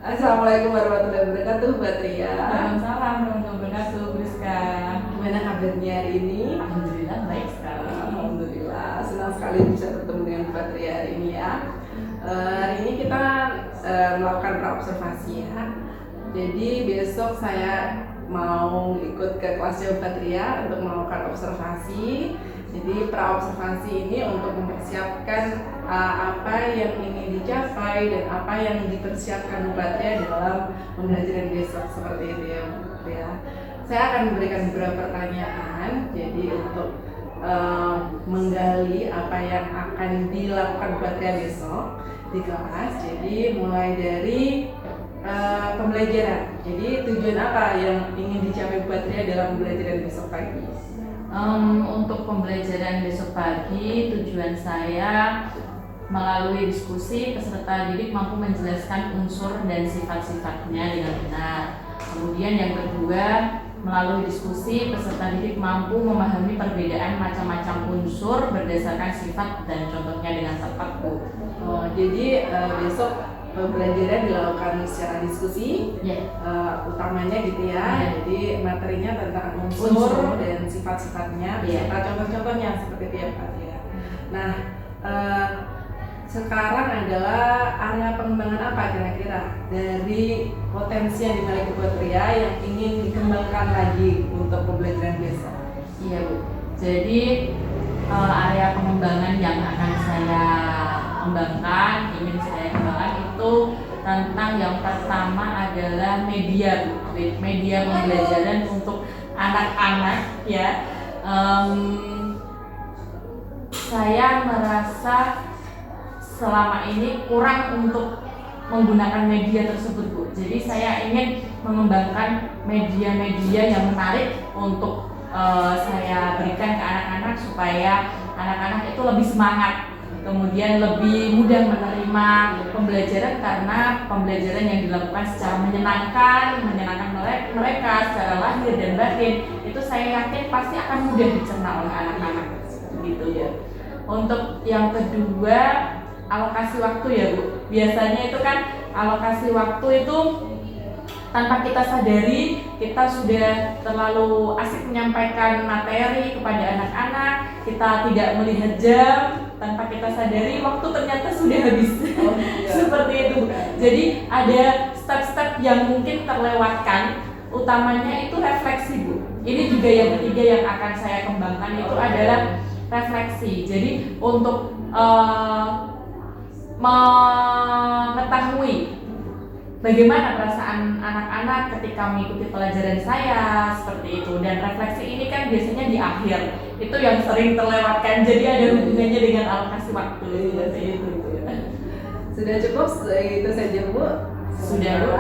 Assalamualaikum warahmatullahi wabarakatuh, Mbak Tria. Waalaikumsalam warahmatullahi wabarakatuh, Briska. Gimana kabarnya hari ini? Alhamdulillah baik sekali. Alhamdulillah, senang sekali bisa bertemu dengan Mbak Tria hari ini ya. Hari ini kita melakukan praobservasi ya. Jadi besok saya mau ikut ke kelasnya Mbak Tria untuk melakukan observasi. Jadi praobservasi ini untuk mempersiapkan apa yang ingin dicapai dan apa yang dipersiapkan Mbak Tria dalam pembelajaran besok seperti itu ya Bu ya. Saya akan memberikan beberapa pertanyaan. Jadi untuk menggali apa yang akan dilakukan Mbak Tria besok di kelas. Jadi mulai dari pembelajaran. Jadi tujuan apa yang ingin dicapai Mbak Tria dalam pembelajaran besok pagi? Untuk pembelajaran besok pagi, tujuan saya melalui diskusi peserta didik mampu menjelaskan unsur dan sifat-sifatnya dengan benar. Kemudian yang kedua, melalui diskusi peserta didik mampu memahami perbedaan macam-macam unsur berdasarkan sifat dan contohnya dengan tepat, Bu. Jadi besok pembelajaran dilakukan secara diskusi, utamanya gitu ya. Jadi materinya tentang unsur dan sifat-sifatnya, beserta contoh-contohnya seperti itu ya Pak ya. Nah, sekarang adalah area pengembangan apa kira-kira dari potensi yang dimiliki Bu Tria yang ingin dikembangkan lagi untuk pembelajaran besok? Iya Bu. Jadi area pengembangan yang akan saya kembangkan, ingin saya kembangkan itu tentang yang pertama adalah media Bu. Media pembelajaran untuk anak-anak ya. Saya merasa selama ini kurang untuk menggunakan media tersebut Bu. Jadi saya ingin mengembangkan media-media yang menarik untuk saya berikan ke anak-anak supaya anak-anak itu lebih semangat, kemudian lebih mudah menerima pembelajaran karena pembelajaran yang dilakukan secara menyenangkan mereka secara lahir dan batin itu saya yakin pasti akan mudah dicerna oleh anak-anak gitu ya. Untuk yang kedua, alokasi waktu ya Bu. Biasanya itu kan alokasi waktu itu tanpa kita sadari kita sudah terlalu asik menyampaikan materi kepada anak-anak, kita tidak melihat jam, tanpa kita sadari waktu ternyata sudah habis. Seperti itu. Jadi ada step-step yang mungkin terlewatkan, utamanya itu refleksi Bu. Ini juga yang ketiga yang akan saya kembangkan itu adalah refleksi. Jadi untuk mengetahui bagaimana perasaan anak-anak ketika mengikuti pelajaran saya seperti itu, dan refleksi ini kan biasanya di akhir itu yang sering terlewatkan, jadi ada hubungannya dengan alokasi waktu seperti itu. Sudah cukup itu saja Bu? Sudah Bu.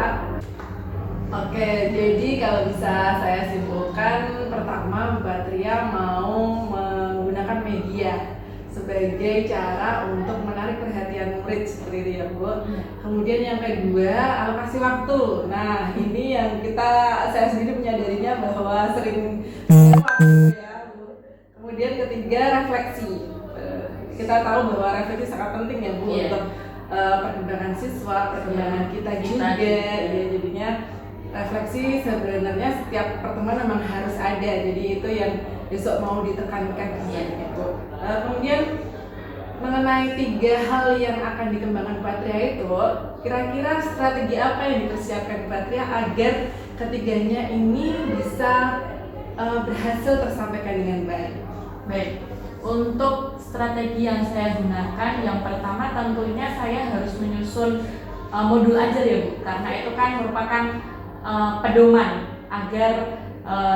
Oke, jadi kalau bisa saya simpulkan, pertama Mbak Tria mau menggunakan media sebagai cara untuk menarik perhatian murid seperti itu ya Bu. Kemudian yang kedua, alokasi waktu. Nah ini yang saya sendiri menyadarinya bahwa sering waktu ya Bu. Kemudian ketiga, refleksi. Kita tahu bahwa refleksi sangat penting ya Bu untuk perkembangan siswa, perkembangan kita juga. Ya, jadinya refleksi sebenarnya setiap pertemuan memang harus ada. Jadi itu yang besok mau ditekankan gitu. Kemudian mengenai 3 hal yang akan dikembangkan Mbak Tria itu, kira-kira strategi apa yang dipersiapkan Mbak Tria agar ketiganya ini bisa berhasil tersampaikan dengan baik? Baik, untuk strategi yang saya gunakan, yang pertama tentunya saya harus menyusun modul ajar ya Bu, karena itu kan merupakan pedoman agar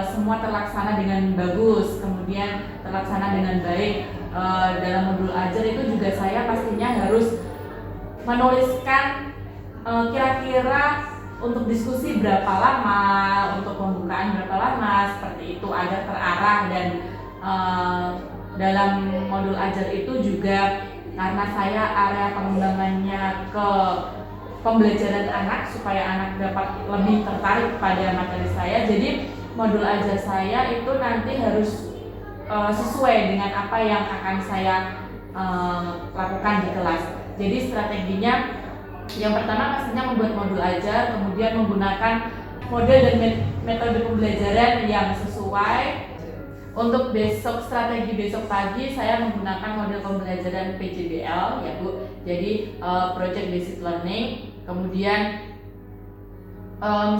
semua terlaksana dengan bagus, kemudian terlaksana dengan baik. Dalam modul ajar itu juga saya pastinya harus menuliskan kira-kira untuk diskusi berapa lama, untuk pembukaan berapa lama, seperti itu agar terarah. Dan dalam modul ajar itu juga karena saya area pengembangannya ke pembelajaran anak supaya anak dapat lebih tertarik pada materi saya, jadi modul ajar saya itu nanti harus sesuai dengan apa yang akan saya lakukan di kelas. Jadi strateginya Yang pertama pastinya membuat modul ajar, kemudian menggunakan model dan metode pembelajaran yang sesuai. Untuk strategi besok pagi saya menggunakan model pembelajaran PJBL ya Bu. Jadi Project Based Learning. Kemudian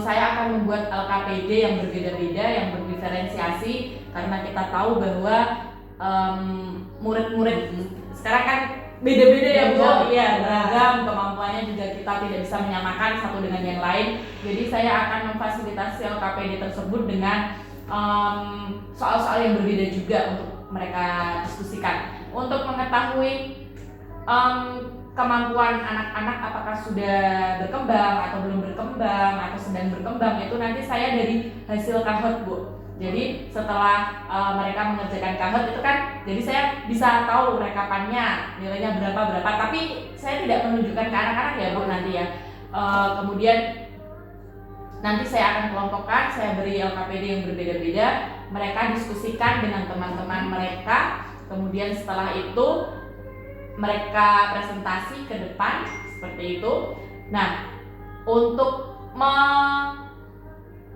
saya akan membuat LKPD yang berbeda-beda, yang berdiferensiasi, karena kita tahu bahwa murid-murid sekarang kan beda-beda ya Bu, iya beragam, kemampuannya juga kita tidak bisa menyamakan satu dengan yang lain. Jadi saya akan memfasilitasi LKPD tersebut dengan soal-soal yang berbeda juga untuk mereka diskusikan. Untuk mengetahui kemampuan anak-anak apakah sudah berkembang atau belum berkembang atau sedang berkembang, itu nanti saya dari hasil KAHOT Bu. Jadi setelah mereka mengerjakan KAHOT itu kan, jadi saya bisa tahu rekapannya nilainya berapa, tapi saya tidak menunjukkan ke anak-anak ya Bu nanti ya. Kemudian nanti saya akan kelompokkan, saya beri LKPD yang berbeda-beda, mereka diskusikan dengan teman-teman mereka, kemudian setelah itu mereka presentasi ke depan seperti itu. Nah, untuk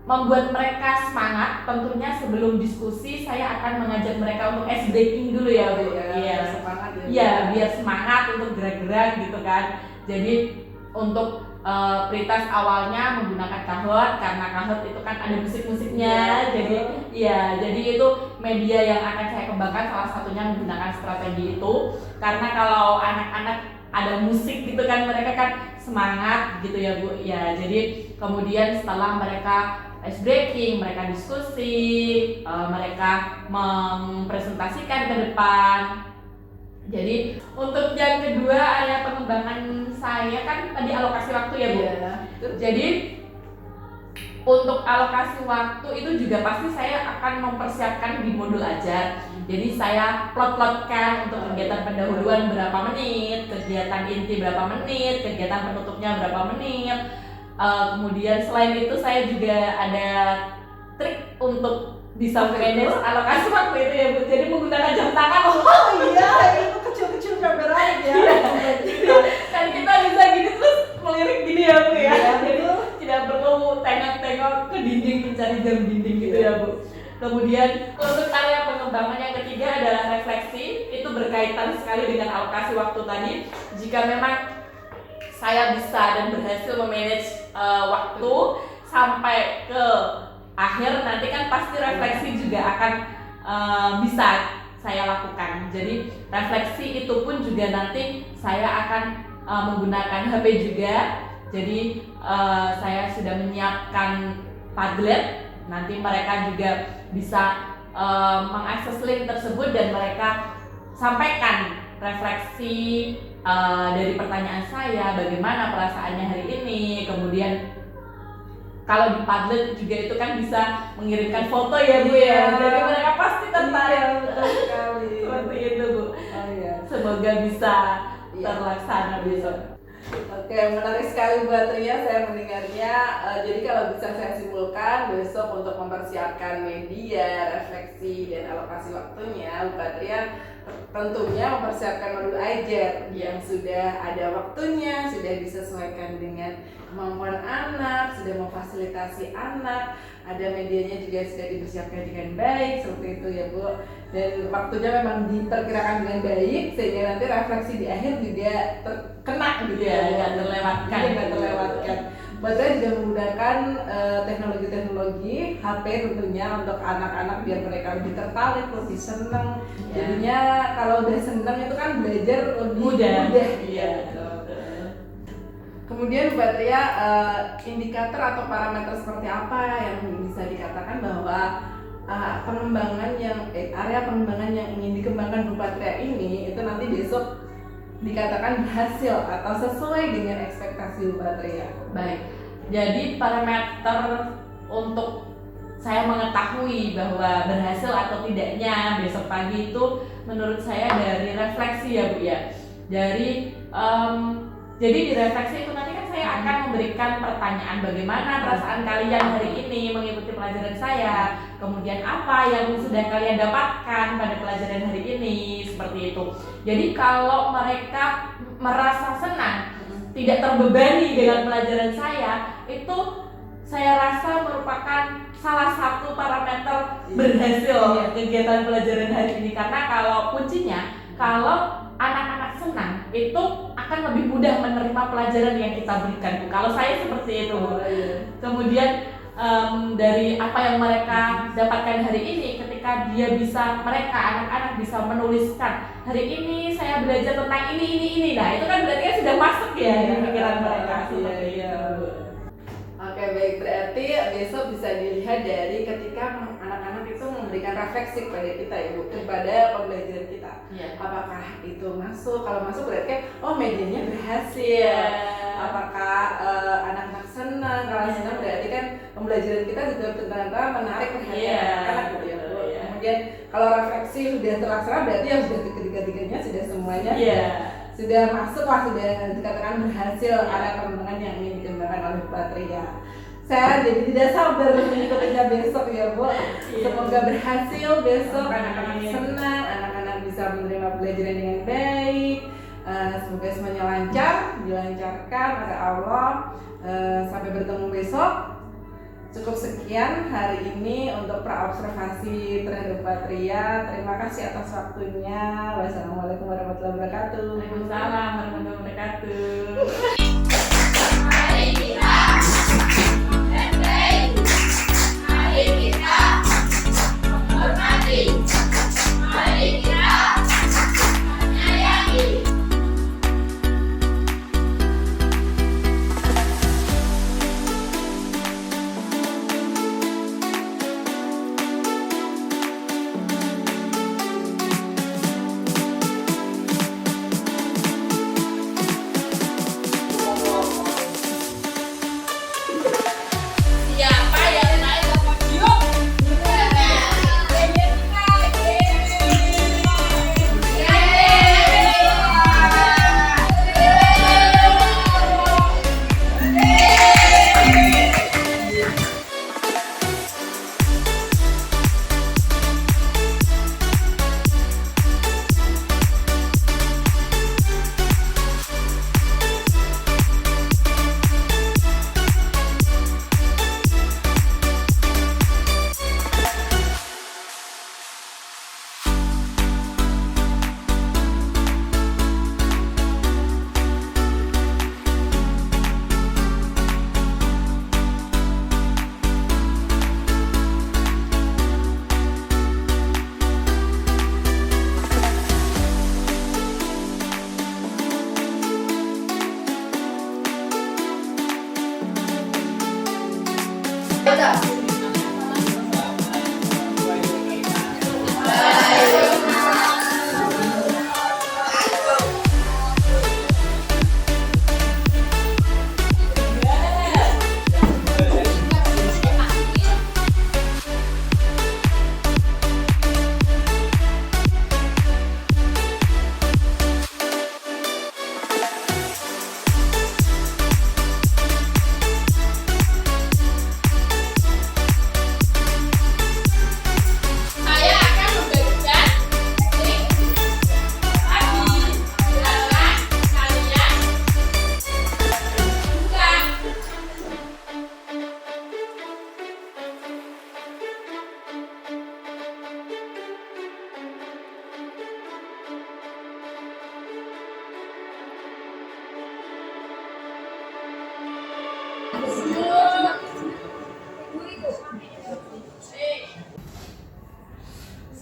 membuat mereka semangat, tentunya sebelum diskusi saya akan mengajak mereka untuk ice breaking dulu ya Bu. Iya, semangat ya. Iya, biar semangat untuk gerak-gerak gitu kan. Jadi untuk prioritas awalnya menggunakan KAHOT, karena KAHOT itu kan ada musik-musiknya. Jadi itu media yang akan saya kembangkan, salah satunya menggunakan strategi itu. Karena kalau anak-anak ada musik gitu kan, mereka kan semangat gitu ya Bu. Ya, jadi kemudian setelah mereka ice breaking, mereka diskusi, mereka mempresentasikan ke depan. Jadi untuk yang kedua area pengembangan saya kan tadi alokasi waktu ya Bu. Jadi untuk alokasi waktu itu juga pasti saya akan mempersiapkan di modul ajar. Jadi saya plot-plotkan untuk kegiatan pendahuluan berapa menit, kegiatan inti berapa menit, kegiatan penutupnya berapa menit. Kemudian selain itu saya juga ada trik untuk bisa manage alokasi waktu itu ya Bu. Jadi menggunakan jam tangan. Oh iya, itu kecil-kecil kamerain ya. Kan kita bisa gini terus melirik gini ya Bu ya. Iya, Jadi tidak perlu tengok-tengok ke dinding mencari jam dinding gitu ya Bu. Kemudian untuk area pengembangan yang ketiga adalah refleksi. Itu berkaitan sekali dengan alokasi waktu tadi. Jika memang saya bisa dan berhasil memanage waktu sampai ke akhir, nanti kan pasti refleksi juga akan bisa saya lakukan. Jadi refleksi itu pun juga nanti saya akan menggunakan HP juga. Jadi saya sudah menyiapkan Padlet. Nanti mereka juga bisa mengakses link tersebut dan mereka sampaikan refleksi dari pertanyaan saya, bagaimana perasaannya hari ini. Kemudian kalau di Padlet juga itu kan bisa mengirimkan foto ya Bu ya. Jadi mereka pasti tertarik. Betul sekali. Seperti itu Bu. Oh iya. Semoga bisa terlaksana besok. Oke, menarik sekali Bu Atria, saya mendengarnya. Jadi kalau bisa saya simpulkan, besok untuk mempersiapkan media, refleksi, dan alokasi waktunya, Bu Atria tentunya mempersiapkan modul ajar yang sudah ada waktunya, sudah disesuaikan dengan kemampuan anak, sudah memfasilitasi anak, ada medianya juga sudah dipersiapkan dengan baik, seperti itu ya Bu. Dan waktunya memang diperkirakan dengan baik sehingga nanti refleksi di akhir juga terkena gitu ya, nggak terlewatkan. Nggak terlewatkan. Baterai juga menggunakan teknologi-teknologi HP tentunya untuk anak-anak biar mereka lebih tertarik, lebih senang. Jadinya kalau udah senang itu kan belajar lebih mudah. Iya. Kemudian Mbak Tria, indikator atau parameter seperti apa yang bisa dikatakan bahwa area pengembangan yang ingin dikembangkan Bu Patria ini itu nanti besok dikatakan berhasil atau sesuai dengan ekspektasi Bu Patria? Baik, jadi parameter untuk saya mengetahui bahwa berhasil atau tidaknya besok pagi itu menurut saya dari refleksi ya Bu ya. Jadi di refleksi itu nanti kan saya akan memberikan pertanyaan bagaimana perasaan kalian hari ini mengikuti pelajaran saya, kemudian apa yang sudah kalian dapatkan pada pelajaran hari ini, seperti itu. Jadi kalau mereka merasa senang tidak terbebani dengan pelajaran saya, itu saya rasa merupakan salah satu parameter berhasil kegiatan pelajaran hari ini. Karena kalau kuncinya, kalau anak-anak senang, itu akan lebih mudah menerima pelajaran yang kita berikan, Bu. Kalau saya seperti itu, Bu. Kemudian dari apa yang mereka dapatkan hari ini, ketika mereka anak-anak bisa menuliskan hari ini saya belajar tentang ini, nah itu kan berarti kan sudah masuk ya di pikiran mereka. Oke, baik, berarti besok bisa dilihat dari ketika anak-anak itu memberikan refleksi kepada kita, Ibu, kepada pembelajaran kita. Apakah itu masuk? Kalau masuk berarti medianya berhasil. Apakah anak-anak senang? Kalau senang berarti kan pembelajaran kita juga ternyata menarik perhatian anak-anak, Bu, ya, Bu. Kemudian kalau refleksi sudah terlaksana berarti yang sudah ketiga-tiganya sudah semuanya sudah masuk lah, sudah dikatakan berhasil. Ada perkembangan yang ingin dikembangkan oleh Patria. Saya jadi tidak sabar mengikutinya besok ya, Bu. Semoga berhasil besok, anak-anak senang, anak-anak bisa menerima pelajaran dengan baik. Semoga semuanya lancar, dilancarkan oleh Allah. Sampai bertemu besok. Cukup sekian hari ini untuk praobservasi terhadap Patria. Terima kasih atas waktunya. Wassalamualaikum warahmatullahi wabarakatuh. Waalaikumsalam warahmatullahi wabarakatuh.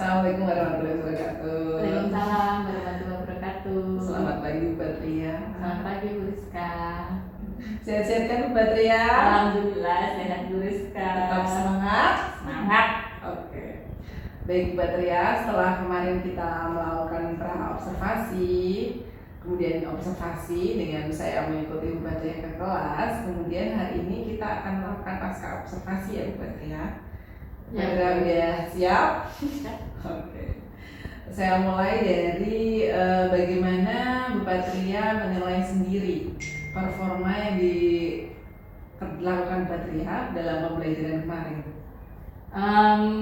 Assalamualaikum warahmatullahi wabarakatuh. Waalaikumsalam warahmatullahi wabarakatuh. Selamat pagi Bu Patria. Selamat pagi Bu Rizka. Sehat-sehat kan Bu Patria? Alhamdulillah sehat Bu Rizka. Tetap semangat? Semangat. Oke. Baik Bu Patria, setelah kemarin kita melakukan pra-observasi, kemudian observasi dengan saya mengikuti Bu Patria ke kelas, kemudian hari ini kita akan melakukan pasca observasi ya Bu Patria. Patria udah siap? Oke. Saya mulai dari bagaimana Bu Patria menilai sendiri performa yang dilakukan Patria dalam pembelajaran kemarin.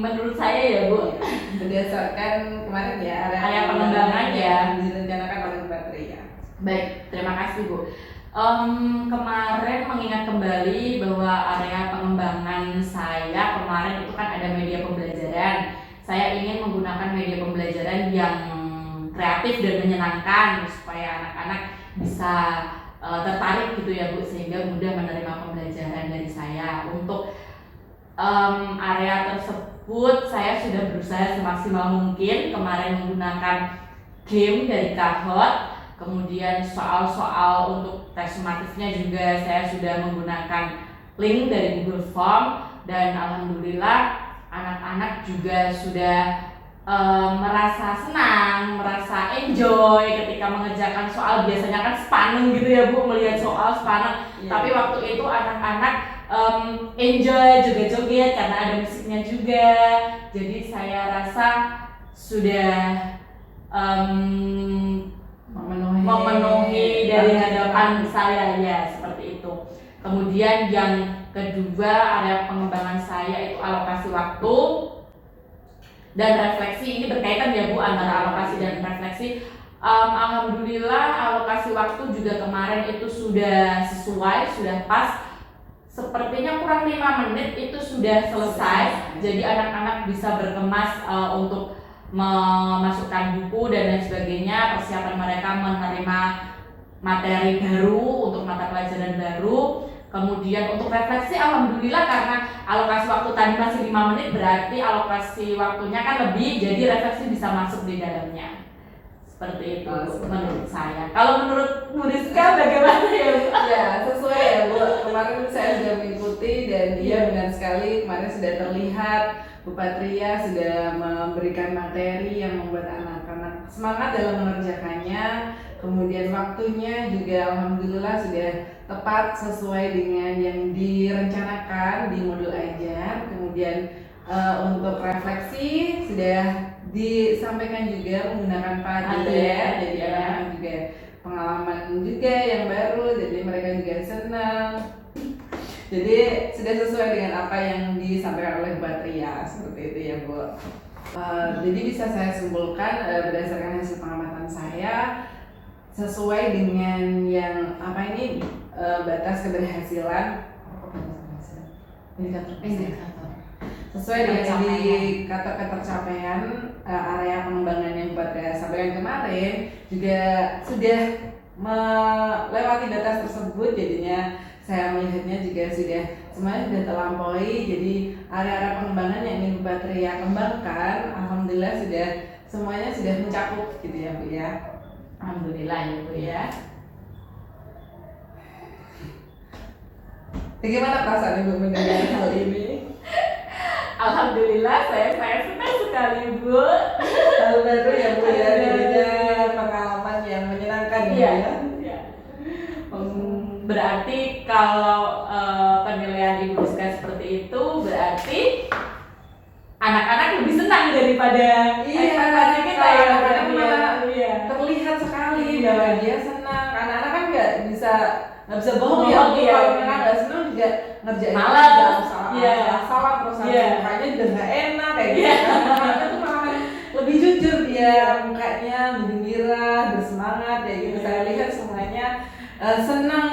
Menurut saya ya Bu, Berdasarkan kemarin ya area pengembangan ya direncanakan oleh Bu Patria. Baik, terima kasih Bu. Kemarin mengingat kembali bahwa area pengembangan saya kemarin itu kan ada media pembelajaran. Saya ingin menggunakan media pembelajaran yang kreatif dan menyenangkan supaya anak-anak bisa tertarik gitu ya Bu, sehingga mudah menerima pembelajaran dari saya. Untuk area tersebut saya sudah berusaha semaksimal mungkin kemarin menggunakan game dari Kahoot. Kemudian soal-soal untuk tes sumatifnya juga saya sudah menggunakan link dari Google Form, dan alhamdulillah anak-anak juga sudah merasa senang, merasa enjoy ketika mengerjakan soal. Biasanya kan sepaneng gitu ya Bu, melihat soal sepaneng. Tapi waktu itu anak-anak enjoy, joget-joget karena ada musiknya juga. Jadi saya rasa sudah memenuhi dari hadapan saya ya, seperti itu. Kemudian yang kedua, area pengembangan saya itu alokasi waktu dan refleksi. Ini berkaitan ya Bu antara alokasi dan refleksi. Alhamdulillah alokasi waktu juga kemarin itu sudah sesuai, sudah pas. Sepertinya kurang 5 menit itu sudah selesai. Jadi anak-anak bisa berkemas untuk memasukkan buku dan lain sebagainya, persiapan mereka menerima materi baru untuk mata pelajaran baru. Kemudian untuk refleksi alhamdulillah karena alokasi waktu tadi masih 5 menit, berarti alokasi waktunya kan lebih, jadi refleksi bisa masuk di dalamnya. Seperti itu menurut saya. Kalau menurut Bu Rizka bagaimana ya Bu? Ya sesuai ya Bu, kemarin saya sudah mengikuti dan dia benar sekali kemarin sudah terlihat Bu Patria sudah memberikan materi yang membuat anak-anak semangat dalam mengerjakannya. Kemudian waktunya juga alhamdulillah sudah tepat sesuai dengan yang direncanakan di modul ajar. Kemudian untuk refleksi sudah disampaikan juga menggunakan PAD ya. Jadi anak-anak juga pengalaman juga yang baru, jadi mereka juga senang. Jadi sudah sesuai dengan apa yang disampaikan oleh Mbak Tria, seperti itu ya Bu. Jadi bisa saya simpulkan berdasarkan hasil pengamatan saya sesuai dengan yang apa ini batas keberhasilan indikator sesuai dengan indikator ketercapaian area pengembangan yang Mbak Tria sampaikan kemarin juga sudah melewati batas tersebut. Jadinya saya melihatnya juga sudah semuanya sudah terlampaui. Jadi area-area pengembangan yang ingin Mbak Tria kembangkan alhamdulillah sudah semuanya sudah mencakup gitu ya Bu ya. Alhamdulillah ya Bu ya. Bagaimana perasaan Ibu mendengar hal ini? Alhamdulillah saya senang sekali Bu. Hal baru ya Bu ya, jadinya pengalaman yang menyenangkan ya. Berarti kalau penilaian Ibu Rizka seperti itu berarti anak-anak lebih senang daripada ekspektasi kita ya. Terlihat sekali bahwa dia senang. Anak-anak kan nggak bisa bohong ya. Kalau mereka nggak senang juga ngerjain malas, salah terus mukanya juga nggak enak kayak gitu. Anak-anak tuh malah lebih jujur dia, mukanya bergembira, bersemangat kayak gitu. Saya lihat semuanya senang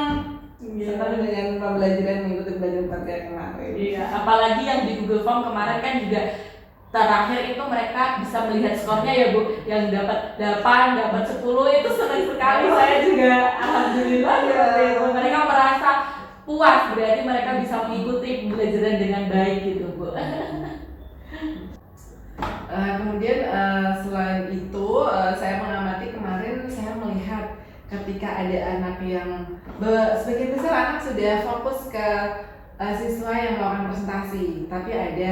dengan pembelajaran mengikuti pembelajaran praktek kemarin. Iya, apalagi yang di Google Form kemarin kan juga terakhir itu mereka bisa melihat skornya ya Bu, yang dapat 8, dapat 10 itu senang sekali. Saya juga alhamdulillah seperti itu. Mereka merasa puas, berarti mereka bisa mengikuti pembelajaran dengan baik gitu Bu. Kemudian selain itu saya mengamati kemarin, saya melihat ketika ada anak yang sebagian besar anak sudah fokus ke siswa yang melakukan presentasi, tapi ada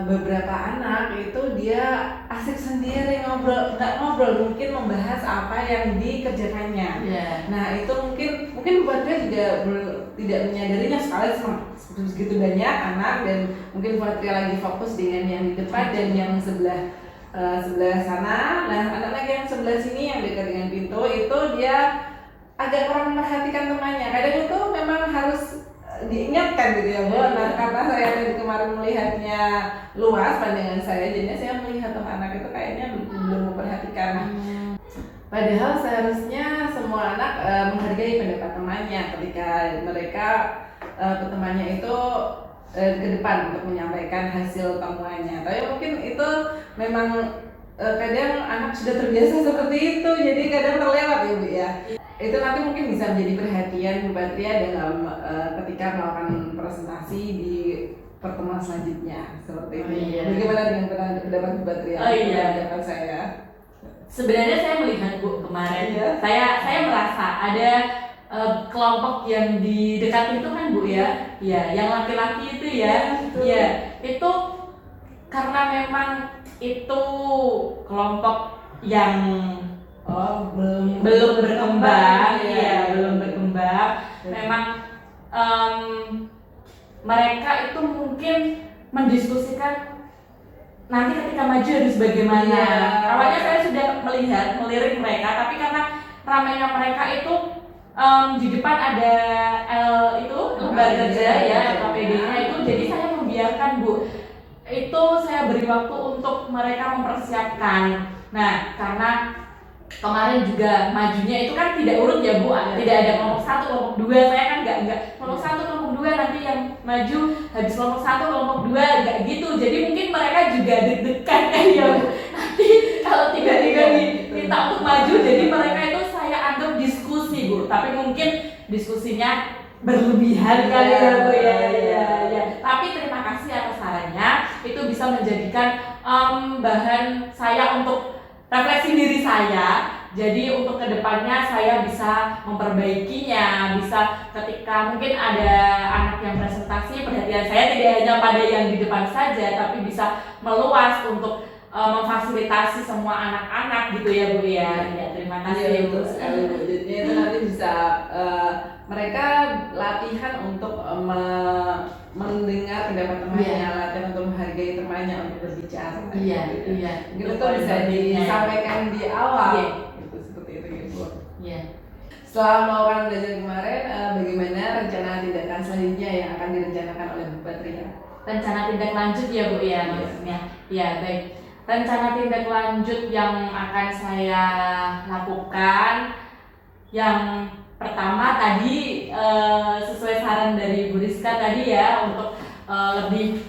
beberapa anak itu dia asik sendiri nggak ngobrol, mungkin membahas apa yang dikerjakannya. Nah itu mungkin Bu Patria juga tidak menyadarinya sekali segitu banyak anak, dan mungkin Bu Patria lagi fokus dengan yang di depan dan yang sebelah sana. Nah anak-anak yang sebelah sini yang dekat dengan pintu itu dia agak kurang memperhatikan temannya. Kadang itu memang harus diingatkan gitu ya Bu. Nah karena saya tadi kemarin melihatnya luas pandangan saya, jadinya saya melihat anak itu kayaknya belum memperhatikan. Padahal seharusnya semua semua anak menghargai pendapat temannya ketika mereka temannya itu ke depan untuk menyampaikan hasil temuannya. Tapi mungkin itu memang kadang anak sudah terbiasa seperti itu, jadi kadang terlewat ya Bu ya. Itu nanti mungkin bisa menjadi perhatian Bu Patria dalam ketika melakukan presentasi di pertemuan selanjutnya seperti itu. Iya. Bagaimana dengan pendapat Bu Patria? Iya. Pendapat saya. Sebenarnya saya melihat Bu kemarin, Iya. saya merasa ada kelompok yang di dekat itu kan Bu ya, yang laki-laki itu ya, itu karena memang itu kelompok yang belum berkembang, belum berkembang. Memang mereka itu mungkin mendiskusikan nanti ketika maju harus bagaimana. Awalnya saya sudah melirik mereka, tapi karena ramainya mereka itu di depan ada itu lembaga kerja ya, KPD-nya itu, jadi saya membiarkan Bu. Itu saya beri waktu untuk mereka mempersiapkan. Nah, karena kemarin juga majunya itu kan tidak urut ya Bu, tidak ada kelompok 1, kelompok 2, saya kan enggak kelompok 1, kelompok 2 nanti yang maju habis kelompok 1, kelompok 2, enggak gitu. Jadi mungkin mereka juga deg-degan kan ya Bu. Nanti kalau tiba-tiba diminta untuk maju, jadi mereka itu saya anggap diskusi Bu, tapi mungkin diskusinya berlebihan kali ya Bu ya. Tapi terima kasih atas sarannya, itu bisa menjadikan bahan saya untuk refleksi diri saya. Jadi untuk kedepannya saya bisa memperbaikinya, bisa ketika mungkin ada anak yang presentasi, perhatian saya tidak hanya pada yang di depan saja, tapi bisa meluas untuk memfasilitasi semua anak-anak gitu ya Bu ya. Terima kasih betul sekali Bu. Jadi itu nanti bisa mereka latihan untuk mendengar pendapat temannya, latihan untuk menghargai temannya untuk berbicara. Gitu tuh bisa disampaikan di awal. Gitu, seperti itu gitu. Setelah melakukan belajar kemarin, bagaimana rencana tindakan selanjutnya yang akan direncanakan oleh Bu Patria? Rencana tindak lanjut ya Bu ya maksudnya. Baik. Rencana tindak lanjut yang akan saya lakukan, yang pertama tadi sesuai saran dari Bu Rizka tadi ya, untuk lebih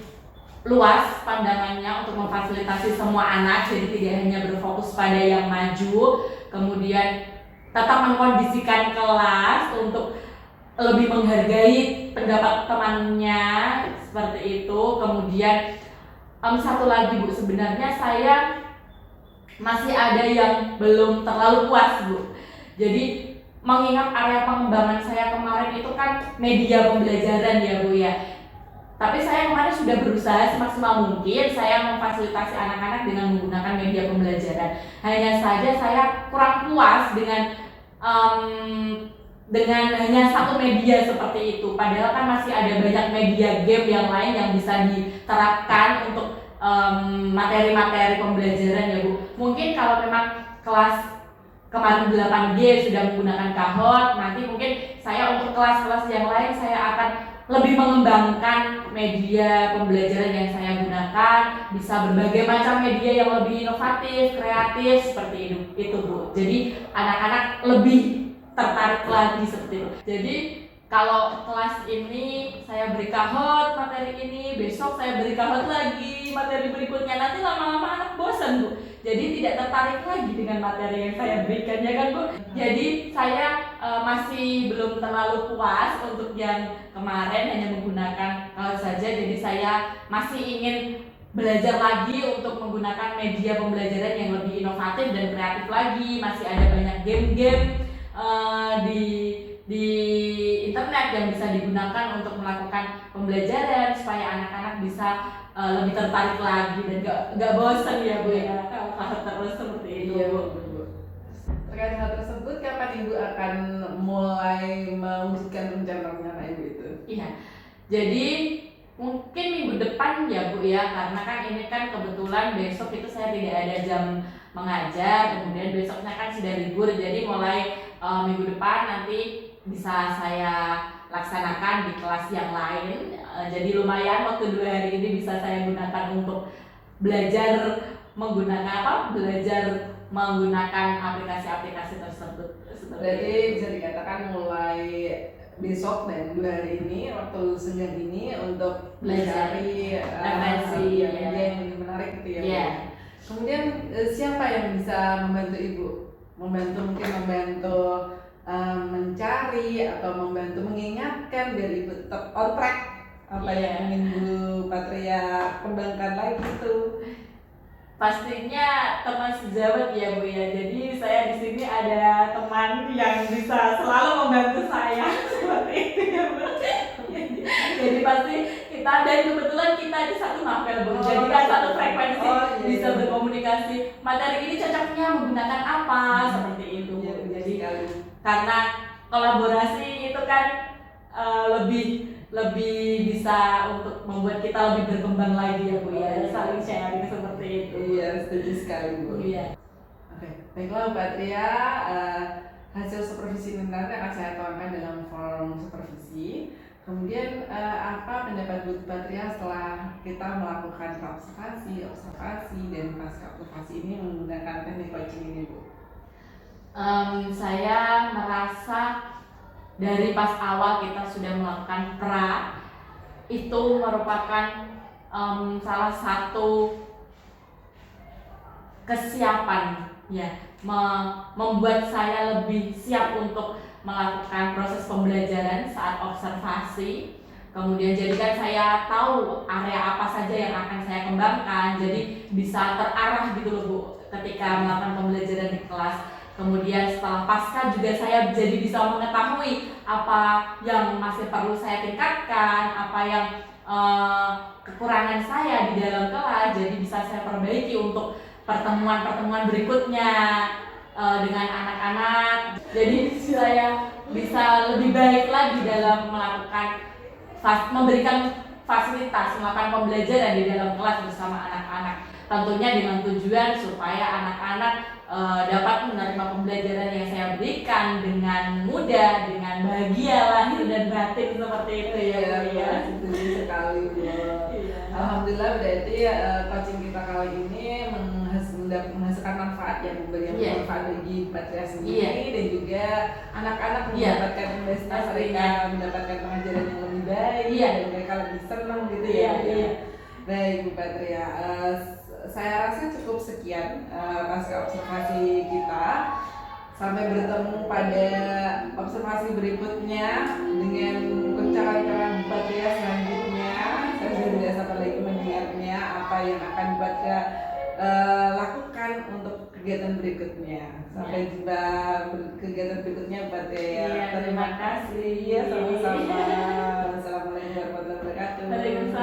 luas pandangannya untuk memfasilitasi semua anak, jadi tidak hanya berfokus pada yang maju, kemudian tetap mengkondisikan kelas untuk lebih menghargai pendapat temannya seperti itu. Kemudian satu lagi Bu, sebenarnya saya masih ada yang belum terlalu puas Bu. Jadi mengingat area pengembangan saya kemarin itu kan media pembelajaran ya Bu ya. Tapi saya kemarin sudah berusaha semaksimal mungkin saya memfasilitasi anak-anak dengan menggunakan media pembelajaran. Hanya saja saya kurang puas dengan hanya satu media seperti itu. Padahal kan masih ada banyak media game yang lain yang bisa diterapkan untuk materi-materi pembelajaran ya Bu. Mungkin kalau memang kelas kemarin 8G sudah menggunakan Kahoot, nanti mungkin saya untuk kelas-kelas yang lain saya akan lebih mengembangkan media pembelajaran yang saya gunakan, bisa berbagai macam media yang lebih inovatif, kreatif seperti itu Bu. Jadi anak-anak lebih tertarik lagi seperti itu. Jadi kalau kelas ini saya beri Kahoot materi ini, besok saya beri Kahoot lagi materi berikutnya, nanti lama-lama anak bosan Bu. Jadi tidak tertarik lagi dengan materi yang saya berikan ya kan Bu. Jadi saya masih belum terlalu puas untuk yang kemarin hanya menggunakan Kahoot saja. Jadi saya masih ingin belajar lagi untuk menggunakan media pembelajaran yang lebih inovatif dan kreatif lagi. Masih ada banyak game-game di internet yang bisa digunakan untuk melakukan pembelajaran supaya anak-anak bisa lebih tertarik lagi dan gak bosan ya Bu ya kalau terus seperti itu. Iya Bu. Terkait hal tersebut, kapan Ibu akan mulai mewujudkan rencana Ibu itu? Iya, jadi mungkin minggu depan ya Bu ya, karena kan ini kan kebetulan besok itu saya tidak ada jam mengajar, kemudian besoknya kan sudah libur, jadi mulai minggu depan nanti bisa saya laksanakan di kelas yang lain. Jadi lumayan waktu 2 hari ini bisa saya gunakan untuk belajar menggunakan aplikasi-aplikasi tersebut. Berarti bisa dikatakan mulai besok dan 2 hari ini waktu senggang ini untuk Belajar. mencari Referensi, yang ya. lebih menarik gitu ya. Iya. Kemudian siapa yang bisa membantu Ibu? Mungkin membantu mencari atau membantu mengingatkan biar Ibu tetap on track apa Iya. yang ingin Bu Patria kembangkan lagi itu. Pastinya teman sejawat ya Bu ya. Jadi saya di sini ada teman yang bisa selalu membantu saya seperti itu ya Bu. Jadi pasti kita, dan kebetulan kita di satu novel Bu. Jadi kan satu frekuensi, iya. bisa berkomunikasi. Materi ini cocoknya menggunakan apa seperti itu Bu. Iya, benar Jadi sekali. karena kolaborasi itu kan lebih bisa untuk membuat kita lebih berkembang lagi ya Bu ya, saling sharing seperti itu. Iya, setuju sekali Bu. Iya. Oke, baiklah Bu Patria, hasil supervisi nanti akan saya tuangkan dalam form supervisi. Kemudian apa pendapat Bu Patria setelah kita melakukan observasi, dan pasca observasi ini menggunakan teknik coaching ini Bu? Saya merasa dari pas awal kita sudah melakukan pra, itu merupakan salah satu kesiapan ya, membuat saya lebih siap untuk melakukan proses pembelajaran saat observasi. Kemudian jadi kan saya tahu area apa saja yang akan saya kembangkan, jadi bisa terarah gitu loh Bu ketika melakukan pembelajaran di kelas. Kemudian setelah pasca juga saya jadi bisa mengetahui apa yang masih perlu saya tingkatkan, apa yang kekurangan saya di dalam kelas, jadi bisa saya perbaiki untuk pertemuan-pertemuan berikutnya dengan anak-anak. Jadi saya bisa lebih baik lagi dalam melakukan memberikan fasilitas, melakukan pembelajaran di dalam kelas bersama anak-anak. Tentunya dengan tujuan supaya anak-anak dapat menerima pembelajaran yang saya berikan dengan mudah, dengan bahagia lahir dan batin seperti itu ya Bu ya. Setuju sekali Bu. Iya. Alhamdulillah berarti coaching kita kali ini menghasilkan manfaat yang memberi Iya. manfaat bagi Patria sendiri dan juga anak-anak Iya. mendapatkan investasi, mereka mendapatkan pengajaran yang lebih baik Iya. dan mereka lebih senang gitu Iya, ya. iya. Baik Bu Patria, saya rasa cukup sekian pasca observasi kita. Sampai bertemu pada observasi berikutnya dengan pencerahan-pencerahan Bu Patria selanjutnya. Saya sudah tidak sabar lagi mendengarnya apa yang akan Bu Patria lakukan untuk kegiatan berikutnya. Sampai jumpa kegiatan berikutnya Bu Patria. Iya, terima kasih. Iya, sama-sama. Wassalamualaikum warahmatullahi wabarakatuh. Waalaikumsalam.